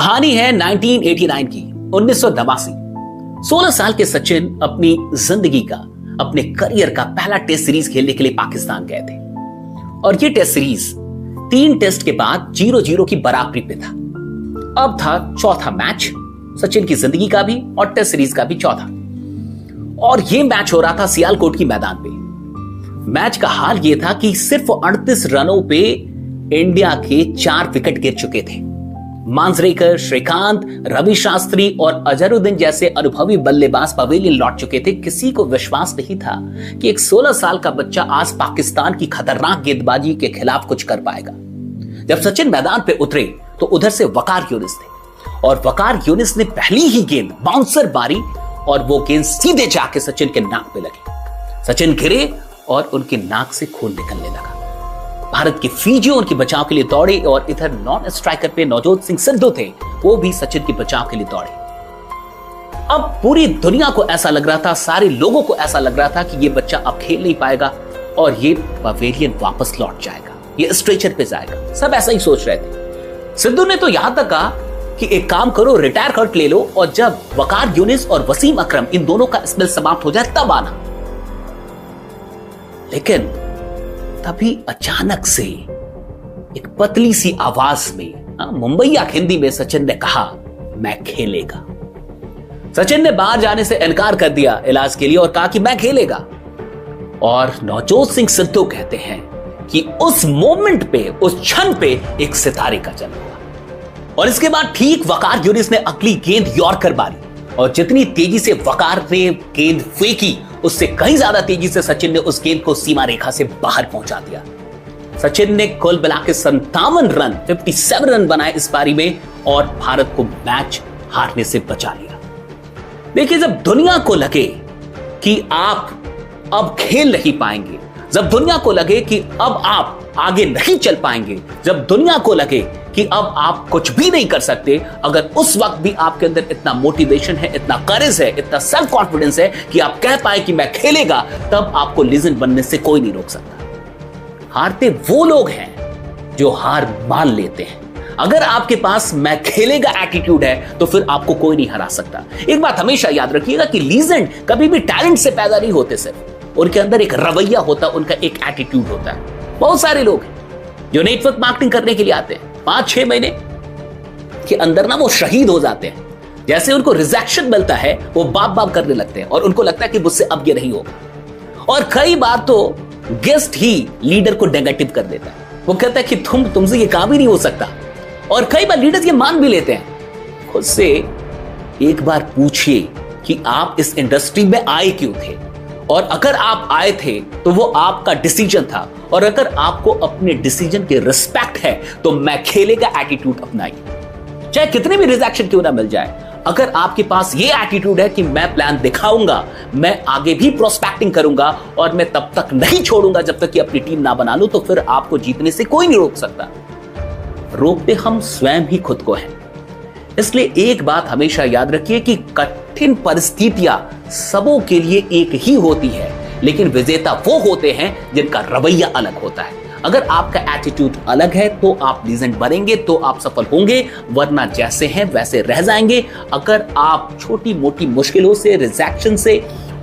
कहानी है 1989 की। 1982 16 साल के सचिन अपनी जिंदगी का, अपने करियर का पहला टेस्ट सीरीज खेलने के लिए पाकिस्तान गए थे और ये टेस्ट सीरीज 3 टेस्ट के बाद 0-0 की बराबरी पे था। अब था चौथा मैच, सचिन की जिंदगी का भी और टेस्ट सीरीज का भी चौथा, और ये मैच हो रहा था सियालकोट की मैदान पे। मैच का हाल ये था कि सिर्फ 38 रनों पे इंडिया के 4 विकेट गिर चुके थे। मांजरेकर, श्रीकांत, रवि शास्त्री और अजहरुद्दीन जैसे अनुभवी बल्लेबाज पवेलियन लौट चुके थे। किसी को विश्वास नहीं था कि एक 16 साल का बच्चा आज पाकिस्तान की खतरनाक गेंदबाजी के खिलाफ कुछ कर पाएगा। जब सचिन मैदान पे उतरे तो उधर से वकार यूनिस थे और वकार यूनिस ने पहली ही गेंद बाउंसर मारी और वो गेंद सीधे जाके सचिन के नाक पे लगी। सचिन गिरे और उनके नाक से खून निकलने लगा। भारत के फीजियो उनके बचाव के लिए दौड़े और इधर नॉन स्ट्राइकर पे नवजोत सिंह सिद्धू थे, वो भी सचिन के बचाव के लिए दौड़े। अब पूरी दुनिया को ऐसा लग रहा था, सारे लोगों को ऐसा लग रहा था कि ये बच्चा अब खेल नहीं पाएगा और ये पवेलियन वापस लौट जाएगा, ये स्ट्रेचर पे जाएगा। सब ऐसा ही सोच रहे थे। सिद्धू ने तो यहां तक कहा कि एक काम करो, रिटायर कट ले लो और जब वकार यूनिस और वसीम अकरम इन दोनों का स्पेल समाप्त हो जाए तब आना। लेकिन तभी अचानक से एक पतली सी आवाज में, मुंबईया हिंदी में सचिन ने कहा, मैं खेलेगा। सचिन ने बाहर जाने से इनकार कर दिया इलाज के लिए और कहा कि मैं खेलेगा। और नवजोत सिंह सिद्धू कहते हैं कि उस मोमेंट पे, उस क्षण पे एक सितारे का जन्म हुआ। और इसके बाद ठीक वकार यूनिस ने अगली गेंद यॉर्कर मारी और जितनी तेजी से वकार ने गेंद फेंकी उससे कहीं ज्यादा तेजी से सचिन ने उस गेंद को सीमा रेखा से बाहर पहुंचा दिया। सचिन ने कुल मिलाकर 57 रन, 57 रन बनाए इस पारी में और भारत को मैच हारने से बचा लिया। देखिए, जब दुनिया को लगे कि आप अब खेल नहीं पाएंगे, जब दुनिया को लगे कि अब आप आगे नहीं चल पाएंगे, जब दुनिया को लगे कि अब आप कुछ भी नहीं कर सकते, अगर उस वक्त भी आपके अंदर इतना मोटिवेशन है, इतना करेज है, इतना सेल्फ कॉन्फिडेंस है कि आप कह पाए कि मैं खेलेगा, तब आपको लीजेंड बनने से कोई नहीं रोक सकता। हारते वो लोग हैं जो हार मान लेते हैं। अगर आपके पास मैं खेलेगा एटीट्यूड है तो फिर आपको कोई नहीं हरा सकता। एक बात हमेशा याद रखिएगा कि लीजेंड कभी भी टैलेंट से पैदा नहीं होते, सिर्फ उनके अंदर एक रवैया होता है, उनका एक एटीट्यूड होता है। बहुत सारे लोग हैं जो नेटवर्क मार्केटिंग करने के लिए आते हैं, 5-6 महीने के अंदर ना वो शहीद हो जाते हैं। जैसे उनको रिजेक्शन मिलता है वो बाप बाप करने लगते हैं और उनको लगता है कि मुझसे अब ये नहीं होगा। और कई बार तो गेस्ट ही लीडर को नेगेटिव कर देता है, वो कहता है कि तुमसे ये काम ही नहीं हो सकता। और कई बार लीडर्स ये मान भी लेते हैं। खुद से एक बार पूछिए कि आप इस इंडस्ट्री में आए क्यों थे, और अगर आप आए थे तो वो आपका डिसीजन था, और अगर आपको अपने डिसीजन की रिस्पेक्ट है तो मैं खेलेगा एटीट्यूड अपनाइए, चाहे कितने भी रिजेक्शन क्यों ना मिल जाए। अगर आपके पास ये एटीट्यूड है कि मैं प्लान दिखाऊंगा, मैं आगे भी प्रोस्पेक्टिंग करूंगा और मैं तब तक नहीं छोड़ूंगा जब तक कि अपनी टीम ना बना लूं, तो फिर आपको जीतने से कोई नहीं रोक सकता। रोकते हम स्वयं ही खुद को हैं। इसलिए एक बात हमेशा याद रखिए कि कठिन परिस्थितियां सबों के लिए एक ही होती है, लेकिन विजेता वो होते हैं जिनका रवैया अलग होता है। अगर आपका एटीट्यूड अलग है तो आप लीजेंड बनेंगे, तो आप सफल होंगे, वरना जैसे हैं वैसे रह जाएंगे। अगर आप छोटी मोटी मुश्किलों से, रिजेक्शन से,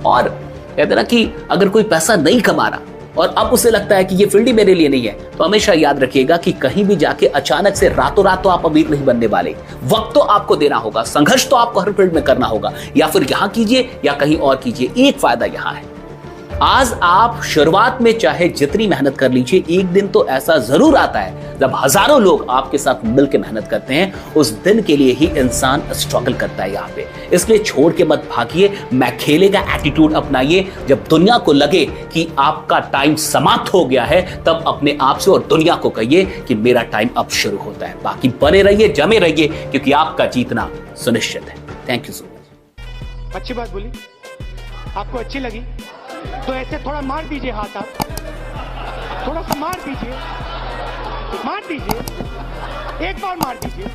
और कहते ना कि अगर कोई पैसा नहीं कमा रहा और अब उसे लगता है कि ये फील्ड ही मेरे लिए नहीं है, तो हमेशा याद रखिएगा कि कहीं भी जाके अचानक से रातों रात तो आप अमीर नहीं बनने वाले। वक्त तो आपको देना होगा, संघर्ष तो आपको हर फील्ड में करना होगा, या फिर यहां कीजिए या कहीं और कीजिए। एक फायदा यहां है, आज आप शुरुआत में चाहे जितनी मेहनत कर लीजिए, एक दिन तो ऐसा जरूर आता है जब हजारों लोग आपके साथ मिलकर मेहनत करते हैं। उस दिन के लिए ही इंसान स्ट्रगल करता है यहाँ पे। इसलिए छोड़ के मत भागिए, मैं खेलेगा एटीट्यूड अपनाइए। जब दुनिया को लगे कि आपका टाइम समाप्त हो गया है, तब अपने आप से और दुनिया को कहिए कि मेरा टाइम अब शुरू होता है। बाकी बने रहिए, जमे रहिए, क्योंकि आपका जीतना सुनिश्चित है। Thank you so much. अच्छी बात बोली, आपको अच्छी लगी तो ऐसे थोड़ा मार दीजिए हाथ, आप थोड़ा सा मार दीजिए, एक बार मार दीजिए।